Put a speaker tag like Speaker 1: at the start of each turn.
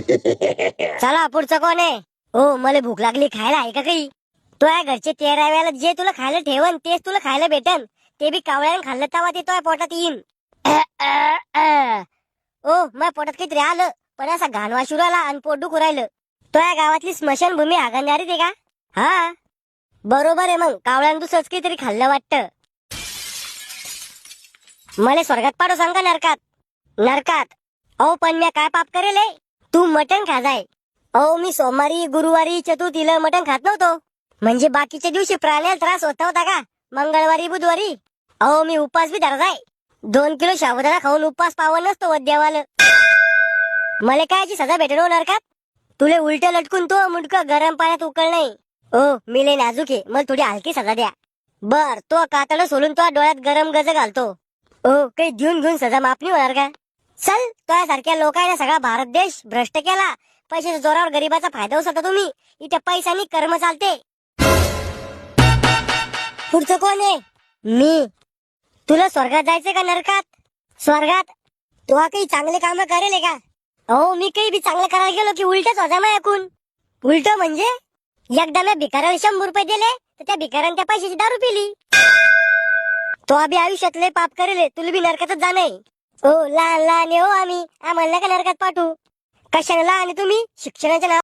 Speaker 1: चला पुढचं कोण आहे? हो, मला भूक लागली, खायला आहे का काही? तुझ्या घरचे 13 वेळेला जे तुला खायला ठेवन तेच तुला खायला भेटन. ते बी कावळ्यानं खाल्लं तेव्हा ते तुझ्या पोटात येईन. ओ, माझ्या पोटात काहीतरी आलं, पण असा घाण वाशू राहिला आणि पोट दुखू राहिलं. तुझ्या गावातली स्मशानभूमी हागणदारी ते का? हा बरोबर आहे. मग कावळ्यानं दुसरंच काहीतरी खाल्लं वाटतं. मला स्वर्गात पाडू सांग का नरकात? नरकात. अहो पण मी काय पाप करेल? तू मटण खाजाय. अहो मी सोमवारी, गुरुवारी, चतुर्थीला मटण खात नव्हतो. म्हणजे बाकीच्या दिवशी प्राण्याला त्रास होता होता का? मंगळवारी, बुधवारी. अहो मी उपास बी धरताय. 2 किलो साबुदाणा खाऊन उपास पावन नसतो वद्यावाल. मला कायची सजा भेटेल हो नरकात? तुले उलट लटकून तो मुंडकं गरम पाण्यात उकळ नाही. ओ मी लय नाजूक आहे, मला थोडी हलकी सजा द्या. बर, तो कातड सोलून तो डोळ्यात गरम गज घालतो. ओ काही घेऊन घेऊन सजा माफ नाही होणार का? चल, तुझ्यासारख्या लोकांना सगळा भारत देश भ्रष्ट केला. पैशाच्या जोरावर गरीबाचा फायदा उचलता तुम्ही. इथे पैशानी कर्म चालते. पुढचं कोण आहे? मी. तुला स्वर्गात जायचंय का नरकात? स्वर्गात. तू काही चांगले काम करेल का? अहो मी काही बी चांगलं करायला गेलो की उलटच होता माझ्या ऐकून. उलट म्हणजे एकदा मी भिकाऱ्याला 100 रुपये दिले तर त्या भिकाऱ्याने त्या पैशाची दारू पिली. तो अभि आयुष्यात लय पाप करेल, तुला बी नरकातच जाणे. ओ लहान लहान हो आम्ही, आम्हाला का नरकात पाठवू? कशाला लहान तुम्ही? शिक्षणाच्या नाव